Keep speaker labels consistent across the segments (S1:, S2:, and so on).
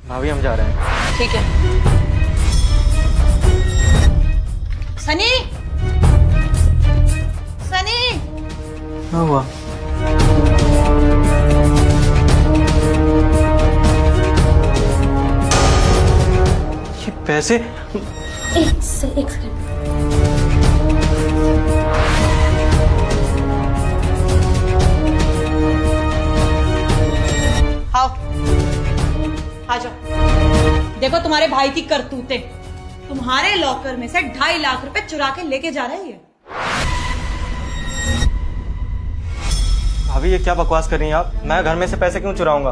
S1: भाभी हम जा रहे हैं।
S2: ठीक है। सनी, सनी,
S1: क्या हुआ? ये पैसे?
S3: एक सेकंड।
S2: आओ, आ जाओ। देखो तुम्हारे भाई की करतूतें। तुम्हारे लॉकर में से 2.5 लाख रुपए चुरा के लेके जा रहे हैं।
S1: भाभी ये क्या बकवास कर रही हैं आप? मैं घर में से पैसे क्यों चुराऊंगा?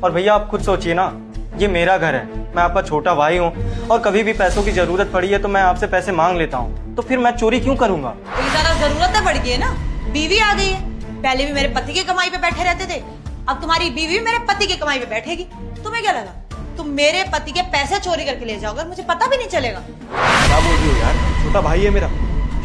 S1: और भैया आप खुद सोचिए ना, ये मेरा घर है, मैं आपका छोटा भाई हूँ और कभी भी पैसों की जरूरत पड़ी है तो मैं आपसे पैसे मांग लेता हूँ, तो फिर मैं चोरी क्यों करूंगा?
S2: तो ज्यादा जरूरत बढ़ गई है ना, बीवी आ गई है। पहले भी मेरे पति की कमाई पे बैठे रहते थे, अब तुम्हारी बीवी भी मेरे पति की कमाई पे बैठेगी। तुम्हें क्या लगा तुम मेरे पति के पैसे चोरी करके ले जाओगे और मुझे पता भी नहीं चलेगा?
S4: क्या बोल रही हो यार? छोटा भाई है मेरा,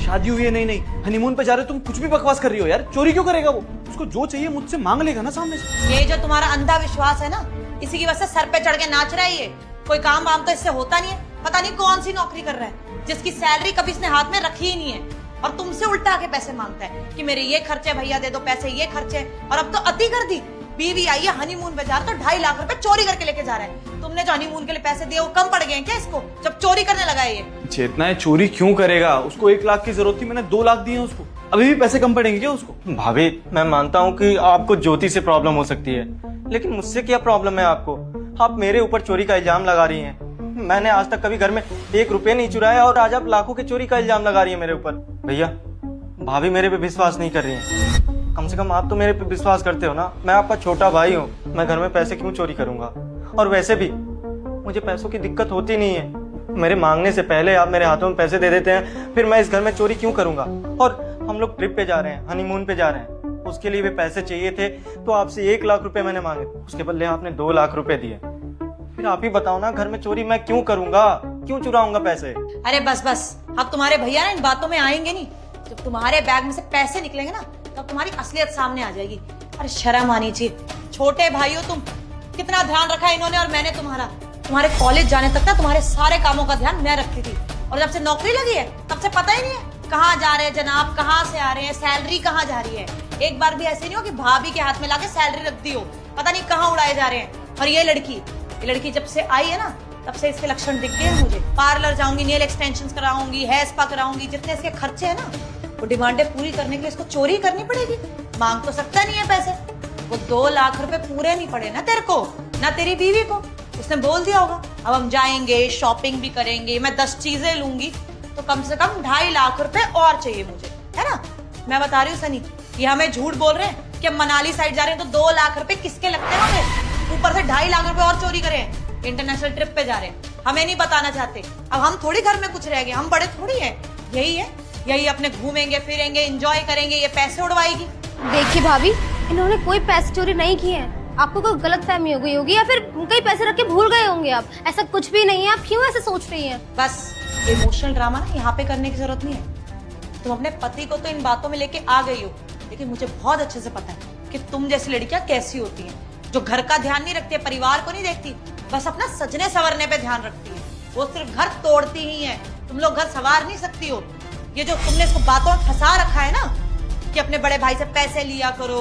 S4: शादी हुई है नहीं नहीं, हनीमून पे जा रहे हो, तुम कुछ भी बकवास कर रही हो यार। चोरी क्यों करेगा वो? उसको जो चाहिए मुझसे मांग लेगा ना सामने से।
S2: ये जो तुम्हारा अंधा विश्वास है ना, इसी की वजह से सर पे चढ़ के नाच रहा है ये। कोई काम वाम तो इससे होता नहीं है, पता नहीं कौन सी नौकरी कर रहा है जिसकी सैलरी कभी इसने हाथ में रखी ही नहीं है, और तुमसे उल्टा आके पैसे मांगता है कि मेरे ये खर्चे भैया दे दो पैसे, ये खर्चे। और अब तो अति कर दी, बीवी आई है हनीमून पे जा रहा तो 2.5 लाख रुपए चोरी करके लेके जा रहा है। तुमने जो हनीमून के लिए पैसे दिए वो कम पड़ गए क्या इसको, जब चोरी करने लगा है ये?
S4: चेतना है, चोरी क्यों करेगा? उसको 1 लाख की जरूरत थी, मैंने 2 लाख दिए उसको। अभी भी पैसे कम पड़ेंगे क्या उसको?
S1: भाभी मैं मानता हूँ कि आपको ज्योति से प्रॉब्लम हो सकती है, लेकिन मुझसे क्या प्रॉब्लम है आपको? आप मेरे ऊपर चोरी का इल्जाम लगा रही हैं। मैंने आज तक कभी घर में 1 रुपया नहीं चुराया और आज आप लाखों के चोरी का इल्जाम लगा रही है मेरे ऊपर। भैया भाभी मेरे पे विश्वास नहीं कर रही है, कम से कम आप तो मेरे पे विश्वास करते हो ना। मैं आपका छोटा भाई हूँ, मैं घर में पैसे क्यों चोरी करूंगा? और वैसे भी मुझे पैसों की दिक्कत होती नहीं है, मेरे मांगने से पहले आप मेरे हाथों में पैसे दे देते हैं, फिर मैं इस घर में चोरी क्यों करूंगा? और हम लोग ट्रिप पे जा रहे हैं, हनीमून पे जा रहे हैं, उसके लिए भी पैसे चाहिए थे, तो आपसे 1 लाख रुपए मैंने मांगे, उसके बदले आपने 2 लाख रुपए दिए। फिर आप ही बताओ ना, घर में चोरी मैं क्यों करूंगा, क्यों चुराऊंगा पैसे?
S2: अरे बस बस, अब तुम्हारे भैया ना इन बातों में आएंगे नहीं। जब तुम्हारे बैग में से पैसे निकलेंगे ना, तब तुम्हारी असलियत सामने आ जाएगी। अरे शर्म आनी चाहिए, छोटे भाई हो तुम। कितना ध्यान रखा इन्होंने और मैंने तुम्हारा। तुम्हारे कॉलेज जाने तक ना तुम्हारे सारे कामों का ध्यान मैं रखती थी, और जब से नौकरी लगी है तब से पता ही नहीं है कहाँ जा रहे हैं जनाब, कहाँ से आ रहे हैं, सैलरी कहाँ जा रही है। एक बार भी ऐसे नहीं हो कि भाभी के हाथ में लाके सैलरी रख दी हो, पता नहीं कहाँ उड़ाए जा रहे हैं। और ये लड़की जब से आई है ना, तब से इसके लक्षण दिख गए हैं मुझे। पार्लर जाऊंगी, नेल एक्सटेंशन कराऊंगी, हेयर स्पा कराऊंगी, जितने इसके खर्चे है ना, वो डिमांडें पूरी करने के लिए इसको चोरी करनी पड़ेगी। मांग तो सकता नहीं है पैसे। वो 2 लाख रुपए पूरे नहीं पड़े ना तेरे को, ना तेरी बीवी को। उसने बोल दिया होगा अब हम जाएंगे, शॉपिंग भी करेंगे, मैं 10 चीजें लूंगी, तो कम से कम 2.5 लाख रुपए और चाहिए मुझे, है ना? मैं बता रही हूँ सनी, ये हमें झूठ बोल रहे हैं कि हम मनाली साइड जा रहे हैं तो 2 लाख रुपए किसके लगते होंगे, ऊपर से 2.5 लाख रुपए और चोरी करें। इंटरनेशनल ट्रिप पे जा रहे हैं, हमें नहीं बताना चाहते। अब हम थोड़ी घर में कुछ रह गए, हम बड़े थोड़ी हैं। यही अपने घूमेंगे फिरेंगे, एंजॉय करेंगे, ये पैसे उड़वाएगी।
S3: देखिए भाभी, इन्होंने कोई पैसे चोरी नहीं किए हैं। आपको कोई गलतफहमी हो गई होगी, या फिर कई पैसे रख के भूल गए होंगे आप। ऐसा कुछ भी नहीं है, आप क्यों ऐसे सोच रही हैं?
S2: बस इमोशनल ड्रामा ना यहाँ पे करने की जरूरत नहीं है। तुम अपने पति को तो इन बातों में लेके आ गई हो, लेकिन मुझे बहुत अच्छे से पता है कि तुम जैसी लड़कियां कैसी होती हैं, जो घर का ध्यान नहीं रखती, परिवार को नहीं देखती, बस अपना सजने संवरने पे ध्यान रखती है। वो सिर्फ घर तोड़ती ही है, तुम लोग घर संवार नहीं सकती हो। ये जो तुमने इसको बातों में फंसा रखा है ना कि अपने बड़े भाई से पैसे लिया करो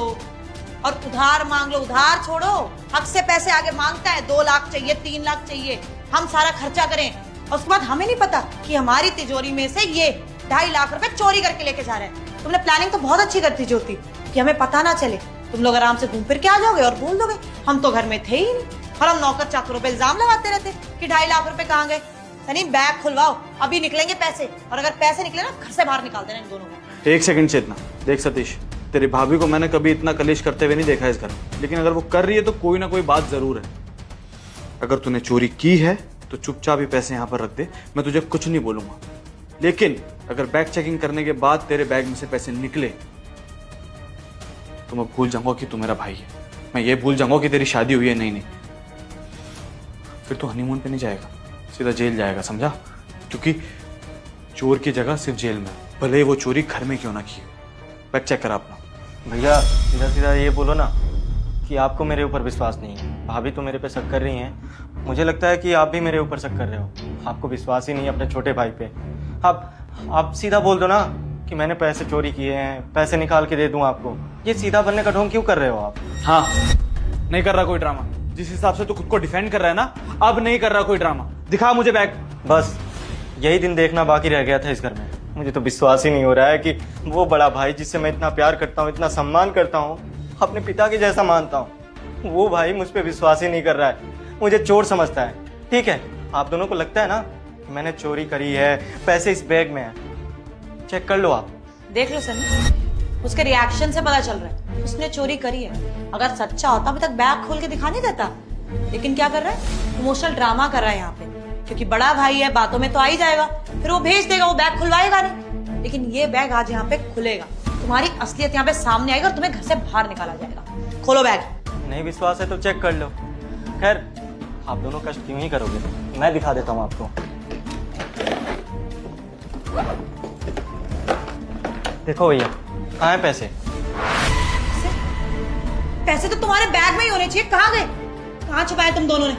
S2: और उधार मांग लो, उधार छोड़ो, हक से पैसे आगे मांगता है। 2 लाख चाहिए, 3 लाख चाहिए, हम सारा खर्चा करें, और उसके बाद हमें नहीं पता कि हमारी तिजोरी में से ये 2.5 लाख रुपए चोरी करके लेके जा रहे हैं। तुमने प्लानिंग तो बहुत अच्छी करती ज्योति, कि हमें पता ना चले, तुम लोग आराम से घूम फिर के आ जाओगे और बोल दोगे हम तो घर में थे ही नहीं, और हम नौकर चाकरों पे इल्जाम लगाते रहते कि 2.5 लाख रुपए कहाँ गए। सनी बैग खुलवाओ, अभी निकलेंगे पैसे, और अगर पैसे निकले ना घर से बाहर निकाल देना इन दोनों को।
S4: 1 सेकंड चेतना, देख सतीश, तेरी भाभी को मैंने कभी इतना कलेश करते हुए नहीं देखा इस घर में, लेकिन अगर वो कर रही है तो कोई ना कोई बात जरूर है। अगर तूने चोरी की है तो चुपचाप ही पैसे यहाँ पर रख दे, मैं तुझे कुछ नहीं बोलूंगा। लेकिन अगर बैग चेकिंग करने के बाद तेरे बैग में से पैसे निकले तो मैं भूल जाऊंगा कि तू मेरा भाई है, मैं ये भूल जाऊंगा कि तेरी शादी हुई है। नहीं, फिर तू हनीमून पे नहीं जाएगा, सीधा जेल जाएगा, समझा? क्योंकि चोर की जगह सिर्फ जेल में, भले वो चोरी घर में क्यों ना की। बैग चेक करा अपना।
S1: भैया सीधा सीधा ये बोलो ना कि आपको मेरे ऊपर विश्वास नहीं है। भाभी तो मेरे पे शक कर रही हैं, मुझे लगता है कि आप भी मेरे ऊपर शक कर रहे हो। आपको विश्वास ही नहीं अपने छोटे भाई पे। आप सीधा बोल दो ना कि मैंने पैसे चोरी किए हैं, पैसे निकाल के दे दूं आपको। ये सीधा बनने का ढोंग क्यों कर रहे हो आप?
S4: हाँ, नहीं कर रहा कोई ड्रामा। जिस हिसाब से तू खुद को डिफेंड कर रहा है ना, अब नहीं कर रहा कोई ड्रामा। दिखा मुझे बैग।
S1: बस यही दिन देखना बाकी रह गया था इस घर में। मुझे तो विश्वास ही नहीं हो रहा है कि वो बड़ा भाई जिससे मैं इतना प्यार करता हूँ, इतना सम्मान करता हूँ, अपने पिता के जैसा मानता हूँ, वो भाई मुझ पर विश्वास ही नहीं कर रहा है, मुझे चोर समझता है। ठीक है, आप दोनों को लगता है ना कि मैंने चोरी करी है, पैसे इस बैग में है, चेक कर लो आप।
S2: देख लो सनी, उसके रिएक्शन से पता चल रहा है उसने चोरी करी है। अगर सच्चा होता अभी तक बैग खोल के दिखा नहीं देता, लेकिन क्या कर रहा है, इमोशनल ड्रामा कर रहा है यहाँ पे, क्योंकि बड़ा भाई है, बातों में तो आ ही जाएगा, फिर वो भेज देगा, वो बैग खुलवाएगा नहीं। लेकिन ये बैग आज यहाँ पे खुलेगा, तुम्हारी असलियत यहाँ पे सामने आएगी और तुम्हें घर से बाहर निकाला जाएगा। खोलो बैग।
S1: नहीं विश्वास है तो चेक कर लो। खैर, आप दोनों कष्ट क्यों ही करोगे, मैं दिखा देता हूँ आपको। देखो भैया, कहाँ है पैसे?
S2: पैसे तो तुम्हारे बैग में ही होने चाहिए, कहाँ गए? कहाँ छुपाए तुम दोनों ने?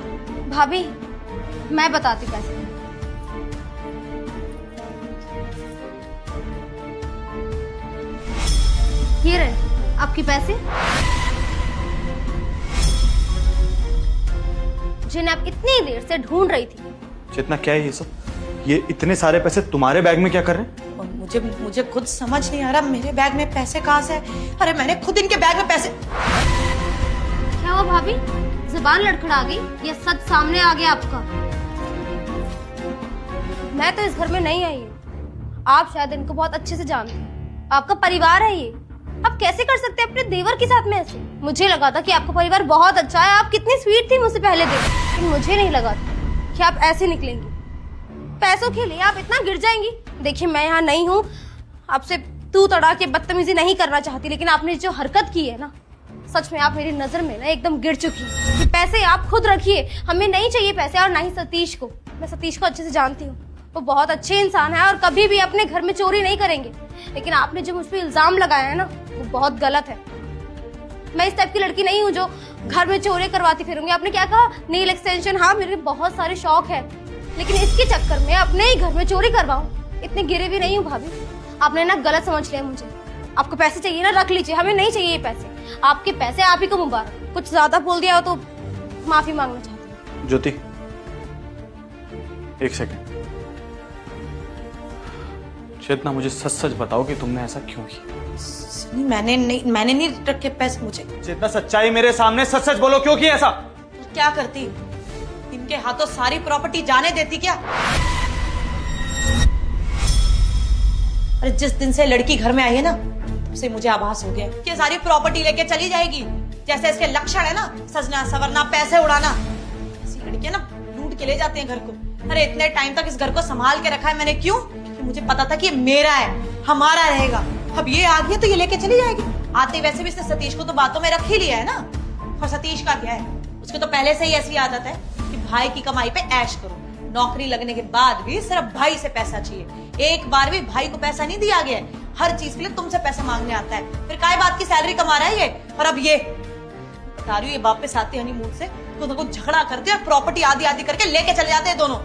S3: भाभी मैं बताती पैसे। ये रहे आपके पैसे, जिन्हें आप इतनी देर से ढूंढ रही थी।
S4: चेतना, क्या है ये सब? ये इतने सारे पैसे तुम्हारे बैग में क्या कर रहे हैं?
S2: और मुझे खुद समझ नहीं आ रहा मेरे बैग में पैसे कहाँ से? अरे मैंने खुद इनके बैग में पैसे।
S3: क्या हुआ भाभी, जुबान लड़खड़ा गई? ये सच सामने आ गया आपका? मैं तो इस घर में नहीं आई हूँ, आप शायद इनको बहुत अच्छे से जानते हैं, आपका परिवार है ये। आप कैसे कर सकते हैं अपने देवर के साथ में ऐसे? मुझे लगा था कि आपका परिवार बहुत अच्छा है, आप कितनी स्वीट थी मुझसे पहले दिन, लेकिन मुझे नहीं लगा था कि आप ऐसे निकलेंगी। पैसों के लिए आप इतना गिर जाएंगी। देखिए, मैं यहाँ नहीं हूँ आपसे तू तड़ा के बदतमीजी नहीं करना चाहती, लेकिन आपने जो हरकत की है ना, सच में आप मेरी नजर में ना एकदम गिर चुकी है। ये पैसे आप खुद रखिए, हमें नहीं चाहिए पैसे, और ना ही सतीश को। मैं सतीश को अच्छे से जानती हूँ, वो बहुत अच्छे इंसान है और कभी भी अपने घर में चोरी नहीं करेंगे। लेकिन आपने जो मुझ पर इल्जाम लगाया है ना, वो बहुत गलत है। मैं इस टाइप की लड़की नहीं हूँ जो घर में चोरी करवाती फिरूंगी। आपने क्या कहा, नील एक्सटेंशन? हाँ, मेरे बहुत सारे शौक है, लेकिन इसके चक्कर में अपने ही घर में चोरी करवाऊं, इतने गिरे भी नहीं हूँ भाभी। आपने ना गलत समझ लिया मुझे। आपको पैसे चाहिए ना, रख लीजिए, हमें नहीं चाहिए ये पैसे। आपके पैसे आप ही को मुबारक। कुछ ज्यादा बोल दिया हो तो माफी मांगना चाहती हूँ।
S4: ज्योति, एक सेकंड। चेतना, मुझे सच सच बताओ कि तुमने ऐसा क्यों किया?
S2: मैंने नहीं रखे पैसे। मुझे
S4: चेतना, सच्चाई मेरे सामने, सच सच बोलो, क्यों किया ऐसा?
S2: क्या करती, इनके हाथों सारी प्रॉपर्टी जाने देती क्या? अरे जिस दिन से लड़की घर में आई है ना, तब से मुझे आभास हो गया कि सारी प्रॉपर्टी लेके चली जाएगी। जैसे इसके लक्षण है ना, सजना सवरना, पैसे उड़ाना। ऐसी लड़कियां ना लूट के ले जाते हैं घर को। अरे इतने टाइम तक इस घर को संभाल के रखा है मैंने, क्यों? क्योंकि मुझे पता था कि ये मेरा है, हमारा रहेगा। अब ये आ गई तो ये लेके चली जाएगी। आते वैसे भी इसने सतीश को तो बातों में रख ही लिया है ना। और सतीश का क्या है, उसको तो पहले से ही ऐसी आदत है कि भाई की कमाई पे ऐश करो। नौकरी लगने के बाद भी सिर्फ भाई से पैसा चाहिए। एक बार भी भाई को पैसा नहीं दिया गया है। हर चीज के लिए तुमसे पैसा मांगने आता है। फिर काय बात की सैलरी कमा रहा है ये? और अब ये बता रही हूँ, ये वापस आते हनीमून से तो उनको झगड़ा करते और प्रॉपर्टी आधी आधी करके लेके चले जाते हैं दोनों।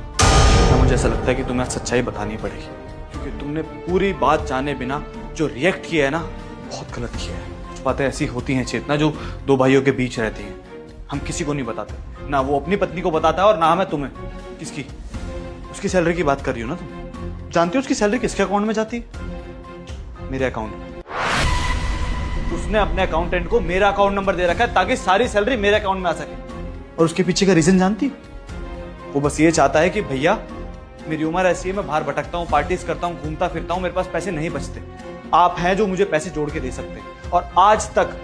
S4: मुझे ऐसा लगता है कि तुम्हें सच्चाई बतानी पड़ेगी, क्योंकि तुमने पूरी बात जाने बिना जो रिएक्ट किया है ना, बहुत गलत किया है। कुछ बातें ऐसी होती हैं चेतना जो दो भाइयों के बीच रहती हैं, हम किसी को नहीं बताते। ना वो अपनी पत्नी को बताता है और ना मैं तुम्हें। किसकी? उसकी सैलरी की बात कर रही हो ना तुम? जानती हो उसकी सैलरी किसके अकाउंट में जाती है? मेरे अकाउंट में। उसने अपने अकाउंटेंट को मेरा अकाउंट नंबर दे रखा है ताकि सारी सैलरी मेरे अकाउंट में आ सके। और उसके पीछे का रीजन जानती? वो बस ये चाहता है कि भैया मेरी उम्र ऐसी है, मैं बाहर भटकता हूँ, पार्टीज करता हूँ, घूमता फिरता हूँ, मेरे पास पैसे नहीं बचते। आप हैं जो मुझे पैसे जोड़ के दे सकते हैं। और आज तक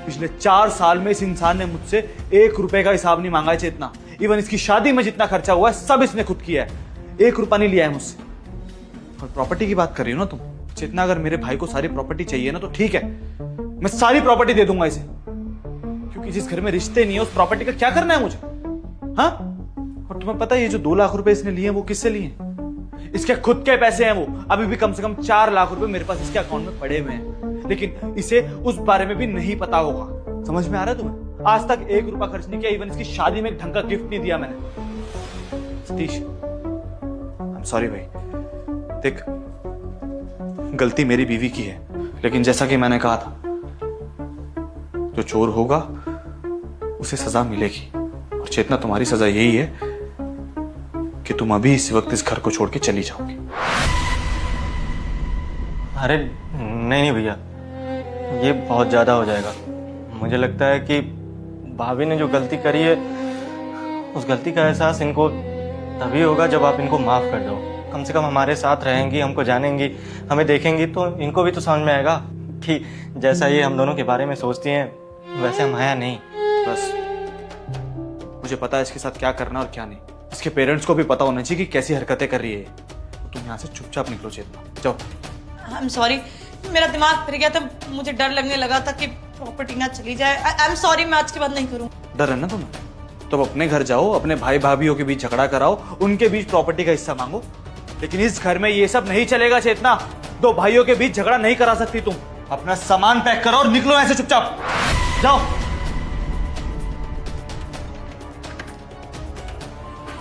S4: पिछले 4 साल में इस इंसान ने मुझसे 1 रुपए का हिसाब नहीं मांगा है चेतना। इवन इसकी शादी में जितना खर्चा हुआ है सब इसने खुद किया है, 1 रुपया नहीं लिया है मुझसे। और प्रॉपर्टी की बात कर रही हो ना तुम चेतना, अगर मेरे भाई को सारी प्रॉपर्टी चाहिए ना तो ठीक है, मैं सारी प्रॉपर्टी दे दूंगा इसे, क्योंकि जिस घर में रिश्ते नहीं है उस प्रॉपर्टी का क्या करना है मुझे? हाँ, और तुम्हें पता है ये जो 2 लाख रुपए इसने लिए हैं वो किससे लिए हैं? इसके खुद के पैसे हैं वो। अभी भी कम से कम 4 लाख रुपए मेरे पास इसके अकाउंट में पड़े हुए हैं, लेकिन इसे उस बारे में भी नहीं पता होगा। समझ में आ रहा है तुम्हें? आज तक 1 रुपया खर्च नहीं किया, इवन इसकी शादी में एक ढंग का गिफ्ट नहीं दिया मैंने। सतीश, आई एम सॉरी भाई। देख, गलती मेरी बीवी की है, लेकिन जैसा कि मैंने कहा था, जो चोर होगा उसे सजा मिलेगी। और चेतना, तुम्हारी सजा यही है कि तुम अभी इस वक्त इस घर को छोड़ के चली जाओगी।
S1: अरे नहीं भैया, ये बहुत ज़्यादा हो जाएगा। मुझे लगता है कि भाभी ने जो गलती करी है, उस गलती का एहसास इनको तभी होगा जब आप इनको माफ़ कर दो। कम से कम हमारे साथ रहेंगी, हमको जानेंगी, हमें देखेंगी, तो इनको भी तो समझ में आएगा कि जैसा ये हम दोनों के बारे में सोचती हैं वैसे हम हैं नहीं।
S4: बस मुझे पता है इसके साथ क्या करना और क्या नहीं। इसके पेरेंट्स को भी पता होना चाहिए कि कैसी हरकतें कर रही है। तुम यहाँ से चुपचाप निकलो चेतना, जाओ।
S2: आई एम सॉरी, मेरा दिमाग फिर गया था, मुझे डर लगने लगा था कि प्रॉपर्टी ना चली जाए। आई एम सॉरी, मैं आज के बाद नहीं करूँ।
S4: डर है ना तुम्हें? तो अपने घर जाओ, अपने भाई भाभीओं के बीच झगड़ा कराओ, उनके बीच प्रॉपर्टी का हिस्सा मांगो। लेकिन इस घर में ये सब नहीं चलेगा चेतना। 2 भाइयों के बीच झगड़ा नहीं करा सकती तुम। अपना सामान पैक करो और निकलो ऐसे चुपचाप, जाओ।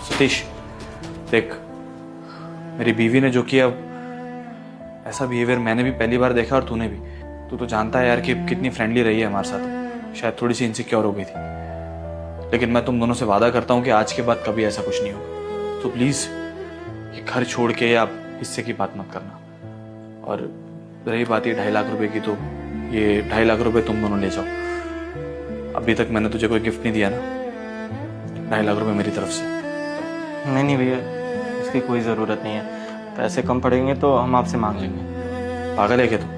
S4: सतीश देख, मेरी बीवी ने जो किया, ऐसा बिहेवियर मैंने भी पहली बार देखा और तूने भी। तू तो जानता है यार कि कितनी फ्रेंडली रही है हमारे साथ। शायद थोड़ी सी इनसिक्योर हो गई थी, लेकिन मैं तुम दोनों से वादा करता हूं कि आज के बाद कभी ऐसा कुछ नहीं होगा। तो प्लीज ये घर छोड़ के या हिस्से की बात मत करना। और रही बात ये 2.5 लाख रुपए की, तो ये 2.5 लाख रुपए तुम दोनों ले जाओ। अभी तक मैंने तुझे कोई गिफ्ट नहीं दिया ना, 2.5 लाख रुपए मेरी तरफ से।
S1: नहीं भैया, इसकी कोई ज़रूरत नहीं है। पैसे कम पड़ेंगे तो हम आपसे मांग लेंगे।
S4: पागल है क्या तुम?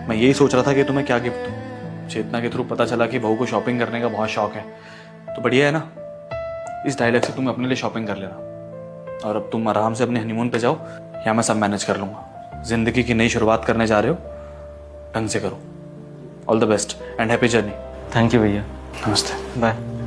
S4: मैं यही सोच रहा था कि तुम्हें क्या गिफ्ट दूं। चेतना के थ्रू पता चला कि बहू को शॉपिंग करने का बहुत शौक है, तो बढ़िया है ना। इस 2.5 लाख से तुम अपने लिए शॉपिंग कर लेना, और अब तुम आराम से अपने हनीमून पे जाओ, या मैं सब मैनेज कर लूंगा। जिंदगी की नई शुरुआत करने जा रहे हो, ढंग से करो। All the best and happy journey.
S1: Thank you भैया,
S4: नमस्ते।
S1: बाय।